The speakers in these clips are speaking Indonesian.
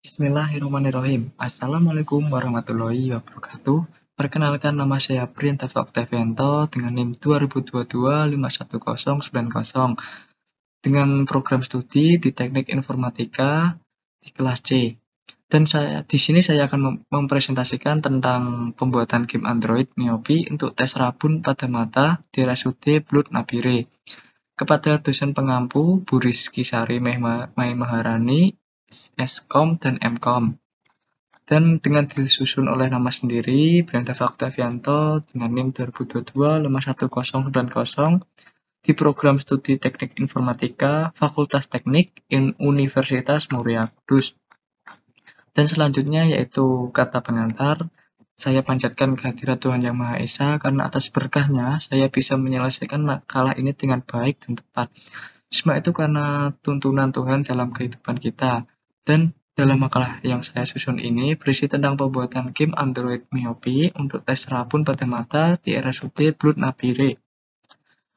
Bismillahirrahmanirrahim. Assalamualaikum warahmatullahi wabarakatuh. Perkenalkan, nama saya Priyantafa Oktavianto dengan NIM 2022-51090 dengan program studi di Teknik Informatika di kelas C. Dan di sini saya akan mempresentasikan tentang pembuatan game Android Miopi untuk tes rabun pada mata di RSUD Blut Nabire. Kepada dosen pengampu Bu Rizky Sari Mai Maharani, Skom dan Mkom. Dan dengan disusun oleh nama sendiri, Priyantafa Oktavianto dengan NIM 2022-51090 di program studi Teknik Informatika Fakultas Teknik Universitas Muria Kudus. Dan selanjutnya yaitu kata pengantar. Saya panjatkan kehadirat Tuhan Yang Maha Esa karena atas berkahnya saya bisa menyelesaikan makalah ini dengan baik dan tepat. Semua itu karena tuntunan Tuhan dalam kehidupan kita. Dan dalam makalah yang saya susun ini berisi tentang pembuatan game Android Miopi untuk tes rabun pada mata di RSUD Blut Nabire.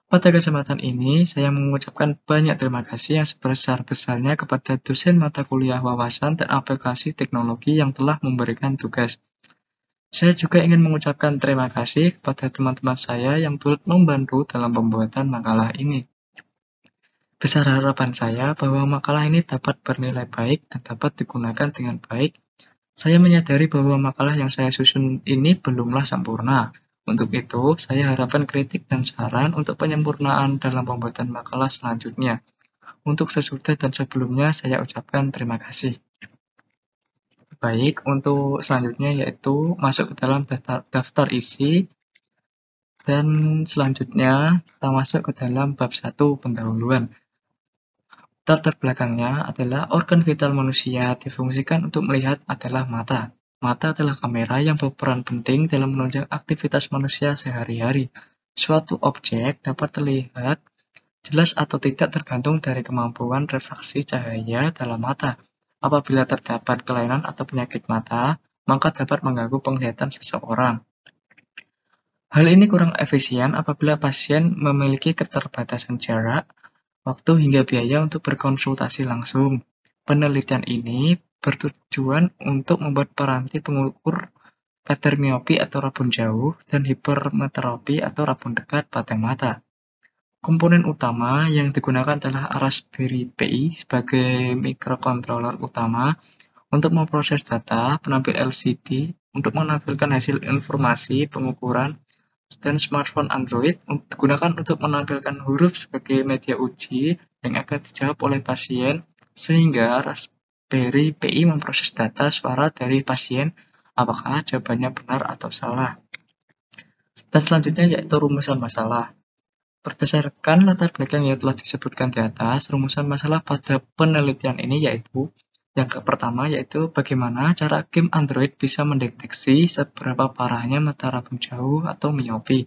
Pada kesempatan ini, saya mengucapkan banyak terima kasih yang sebesar-besarnya kepada dosen mata kuliah wawasan dan aplikasi teknologi yang telah memberikan tugas. Saya juga ingin mengucapkan terima kasih kepada teman-teman saya yang turut membantu dalam pembuatan makalah ini. Besar harapan saya bahwa makalah ini dapat bernilai baik dan dapat digunakan dengan baik. Saya menyadari bahwa makalah yang saya susun ini belumlah sempurna. Untuk itu, saya harapkan kritik dan saran untuk penyempurnaan dalam pembuatan makalah selanjutnya. Untuk sesudah dan sebelumnya, saya ucapkan terima kasih. Baik, untuk selanjutnya yaitu masuk ke dalam daftar isi. Dan selanjutnya, kita masuk ke dalam bab 1 pendahuluan. Latar belakangnya adalah organ vital manusia difungsikan untuk melihat adalah mata. Mata adalah kamera yang berperan penting dalam menunjang aktivitas manusia sehari-hari. Suatu objek dapat terlihat jelas atau tidak tergantung dari kemampuan refraksi cahaya dalam mata. Apabila terdapat kelainan atau penyakit mata, maka dapat mengganggu penglihatan seseorang. Hal ini kurang efisien apabila pasien memiliki keterbatasan jarak, waktu hingga biaya untuk berkonsultasi langsung. Penelitian ini bertujuan untuk membuat peranti pengukur kadar miopi atau rabun jauh dan hipermetropi atau rabun dekat pada mata. Komponen utama yang digunakan adalah Raspberry Pi sebagai mikrokontroler utama untuk memproses data, penampil LCD untuk menampilkan hasil informasi pengukuran, dan smartphone Android digunakan untuk menampilkan huruf sebagai media uji yang akan dijawab oleh pasien, sehingga Raspberry Pi memproses data suara dari pasien apakah jawabannya benar atau salah. Dan selanjutnya yaitu rumusan masalah. Berdasarkan latar belakang yang telah disebutkan di atas, rumusan masalah pada penelitian ini yaitu yang pertama yaitu bagaimana cara game Android bisa mendeteksi seberapa parahnya mata rabun jauh atau miopi.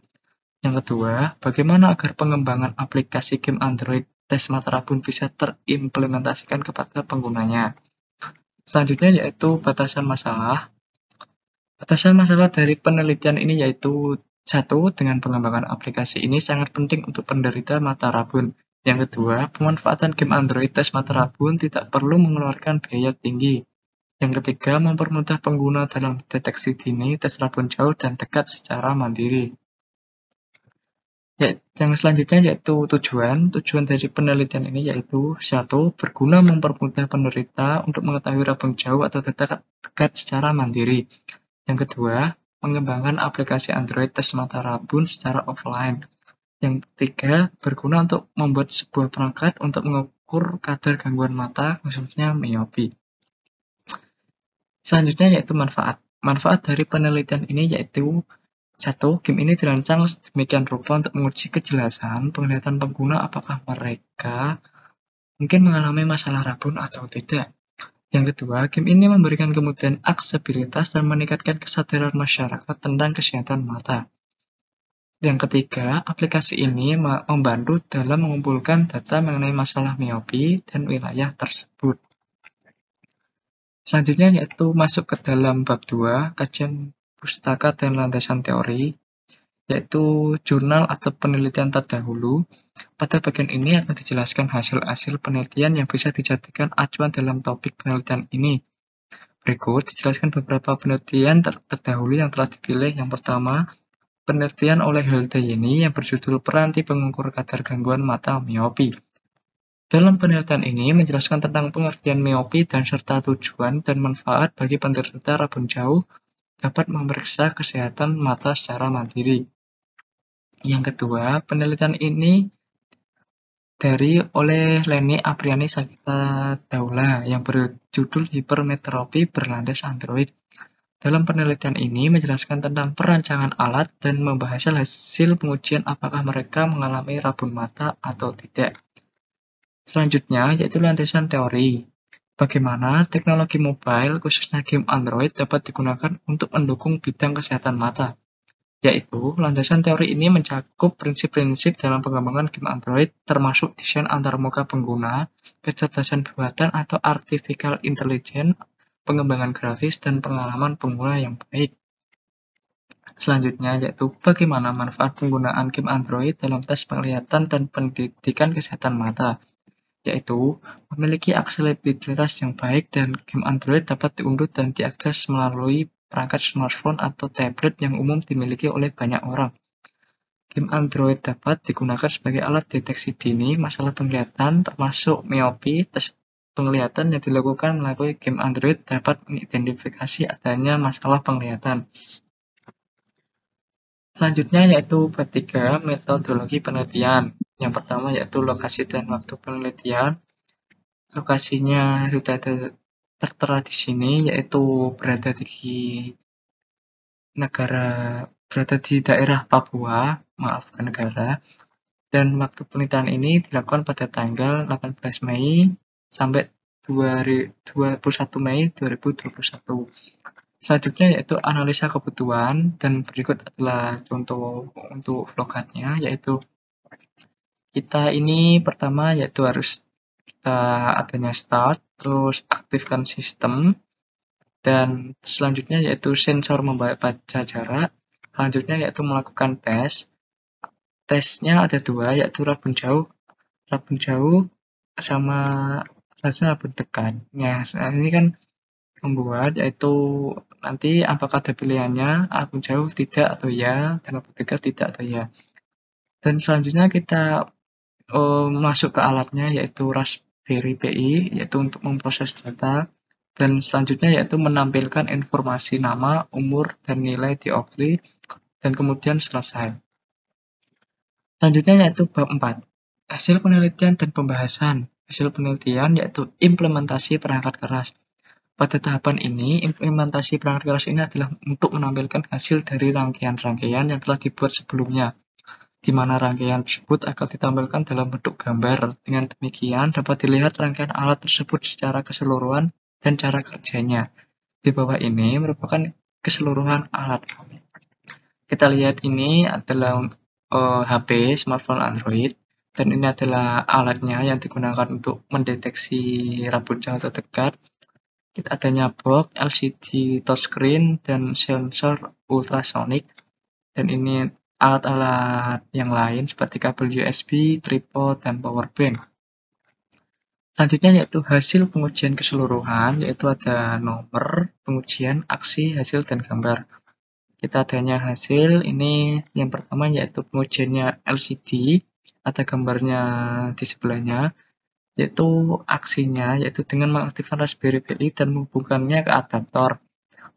Yang kedua, bagaimana agar pengembangan aplikasi game Android tes mata rabun bisa terimplementasikan kepada penggunanya. Selanjutnya yaitu batasan masalah. Batasan masalah dari penelitian ini yaitu satu, dengan pengembangan aplikasi ini sangat penting untuk penderita mata rabun. Yang kedua, pemanfaatan game Android tes mata rabun tidak perlu mengeluarkan biaya tinggi. Yang ketiga, mempermudah pengguna dalam deteksi dini tes rabun jauh dan dekat secara mandiri. Yang selanjutnya yaitu tujuan. Tujuan dari penelitian ini yaitu satu, berguna mempermudah penderita untuk mengetahui rabun jauh atau dekat secara mandiri. Yang kedua, mengembangkan aplikasi Android tes mata rabun secara offline. Yang ketiga, berguna untuk membuat sebuah perangkat untuk mengukur kadar gangguan mata, khususnya miopi. Selanjutnya yaitu manfaat. Manfaat dari penelitian ini yaitu satu, game ini dirancang sedemikian rupa untuk menguji kejelasan penglihatan pengguna apakah mereka mungkin mengalami masalah rabun atau tidak. Yang kedua, game ini memberikan kemudahan aksesibilitas dan meningkatkan kesadaran masyarakat tentang kesehatan mata. Yang ketiga, aplikasi ini membantu dalam mengumpulkan data mengenai masalah miopi dan wilayah tersebut. Selanjutnya yaitu masuk ke dalam bab 2, kajian pustaka dan landasan teori, yaitu jurnal atau penelitian terdahulu. Pada bagian ini akan dijelaskan hasil-hasil penelitian yang bisa dijadikan acuan dalam topik penelitian ini. Berikut dijelaskan beberapa penelitian terdahulu yang telah dipilih. Yang pertama, penelitian oleh Haldayeni yang berjudul Peranti Pengukur Kadar Gangguan Mata Miopi. Dalam penelitian ini menjelaskan tentang pengertian miopi dan serta tujuan dan manfaat bagi penderita rabun jauh dapat memeriksa kesehatan mata secara mandiri. Yang kedua, penelitian ini oleh Leni Apriani Sakita Daula yang berjudul Hipermetropi Berlandas Android. Dalam penelitian ini menjelaskan tentang perancangan alat dan membahas hasil pengujian apakah mereka mengalami rabun mata atau tidak. Selanjutnya yaitu landasan teori. Bagaimana teknologi mobile, khususnya game Android, dapat digunakan untuk mendukung bidang kesehatan mata. Yaitu, landasan teori ini mencakup prinsip-prinsip dalam pengembangan game Android, termasuk desain antarmuka pengguna, kecerdasan buatan atau artificial intelligence, pengembangan grafis, dan pengalaman pengguna yang baik. Selanjutnya yaitu bagaimana manfaat penggunaan game Android dalam tes penglihatan dan pendidikan kesehatan mata. Yaitu memiliki aksesibilitas yang baik dan game Android dapat diunduh dan diakses melalui perangkat smartphone atau tablet yang umum dimiliki oleh banyak orang. Game Android dapat digunakan sebagai alat deteksi dini masalah penglihatan termasuk miopi. Tes penglihatan yang dilakukan melalui game Android dapat mengidentifikasi adanya masalah penglihatan. Selanjutnya yaitu bab 3, metodologi penelitian. Yang pertama yaitu lokasi dan waktu penelitian. Lokasinya sudah tertera di sini, yaitu berada di daerah Papua, maafkan negara, dan waktu penelitian ini dilakukan pada tanggal 18 Mei sampai 21 Mei 2021. Selanjutnya yaitu analisa kebutuhan, dan berikut adalah contoh untuk flowcard-nya, yaitu kita ini pertama yaitu harus adanya start, terus aktifkan sistem, dan selanjutnya yaitu sensor membaca jarak. Selanjutnya yaitu melakukan tes. Tesnya ada dua, yaitu rabun jauh sama rabun dekat. Nah, ini kan membuat yaitu nanti apakah ada pilihannya rabun jauh tidak atau ya, dan rabun dekat tidak atau ya. Dan selanjutnya kita masuk ke alatnya yaitu Raspberry Pi, yaitu untuk memproses data, dan selanjutnya yaitu menampilkan informasi nama, umur, dan nilai dioptri, dan kemudian selesai. Selanjutnya yaitu bab 4, hasil penelitian dan pembahasan. Hasil penelitian yaitu implementasi perangkat keras. Pada tahapan ini, implementasi perangkat keras ini adalah untuk menampilkan hasil dari rangkaian-rangkaian yang telah dibuat sebelumnya, di mana rangkaian tersebut akan ditampilkan dalam bentuk gambar. Dengan demikian, dapat dilihat rangkaian alat tersebut secara keseluruhan dan cara kerjanya. Di bawah ini merupakan keseluruhan alat. Kita lihat ini adalah HP, smartphone Android, dan ini adalah alatnya yang digunakan untuk mendeteksi rabun jauh atau dekat. Kita adanya box, LCD touchscreen, dan sensor ultrasonic, dan ini alat-alat yang lain seperti kabel USB, tripod, dan power bank. Selanjutnya yaitu hasil pengujian keseluruhan, yaitu ada nomor, pengujian, aksi, hasil, dan gambar. Kita adanya hasil, ini yang pertama yaitu pengujiannya LCD, ada gambarnya di sebelahnya, yaitu aksinya, yaitu dengan mengaktifkan Raspberry Pi dan menghubungkannya ke adaptor.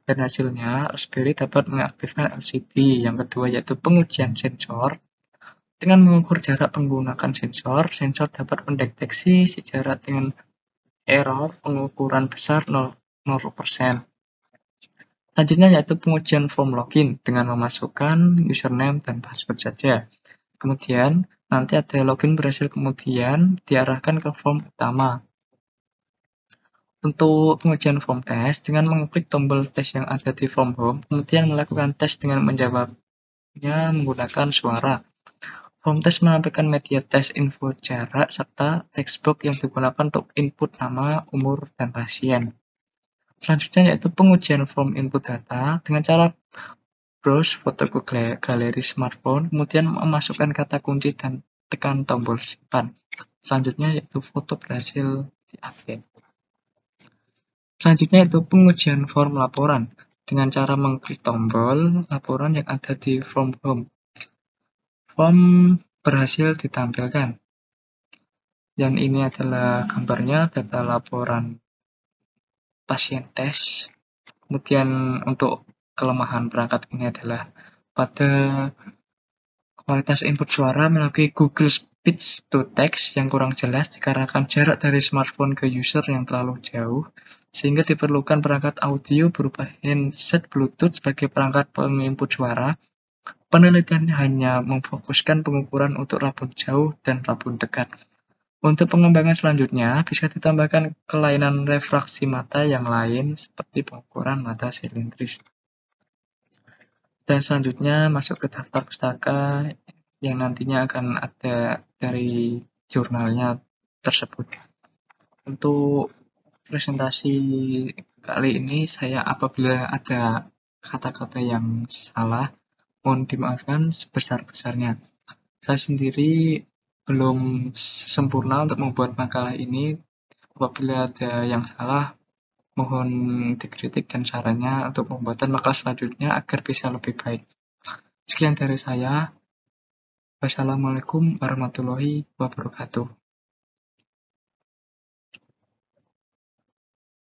Dan hasilnya, Raspberry dapat mengaktifkan LCD. Yang kedua yaitu pengujian sensor. Dengan mengukur jarak menggunakan sensor, sensor dapat mendeteksi jarak dengan error pengukuran besar 0%. Selanjutnya yaitu pengujian form login dengan memasukkan username dan password saja. Kemudian nanti ada login berhasil, kemudian diarahkan ke form utama. Untuk pengujian form test, dengan mengklik tombol tes yang ada di form home, kemudian melakukan tes dengan menjawabnya menggunakan suara. Form test menampilkan media tes, info jarak, serta text box yang digunakan untuk input nama, umur, dan pasien. Selanjutnya yaitu pengujian form input data dengan cara browse foto ke galeri smartphone, kemudian memasukkan kata kunci dan tekan tombol simpan. Selanjutnya yaitu foto berhasil diupdate. Selanjutnya itu pengujian form laporan dengan cara mengklik tombol laporan yang ada di form home. Form berhasil ditampilkan. Dan ini adalah gambarnya data laporan pasien tes. Kemudian untuk kelemahan perangkat ini adalah pada kualitas input suara melalui Google Speech to Text yang kurang jelas dikarenakan jarak dari smartphone ke user yang terlalu jauh, sehingga diperlukan perangkat audio berupa handset Bluetooth sebagai perangkat penginput suara. Penelitian hanya memfokuskan pengukuran untuk rabun jauh dan rabun dekat. Untuk pengembangan selanjutnya, bisa ditambahkan kelainan refraksi mata yang lain seperti pengukuran mata silindris. Dan selanjutnya masuk ke daftar pustaka yang nantinya akan ada dari jurnalnya tersebut. Untuk presentasi kali ini apabila ada kata-kata yang salah, mohon dimaafkan sebesar-besarnya. Saya sendiri belum sempurna untuk membuat makalah ini. Apabila ada yang salah, mohon dikritik dan sarannya untuk pembuatan makalah selanjutnya agar bisa lebih baik. Sekian dari saya. Wassalamualaikum warahmatullahi wabarakatuh.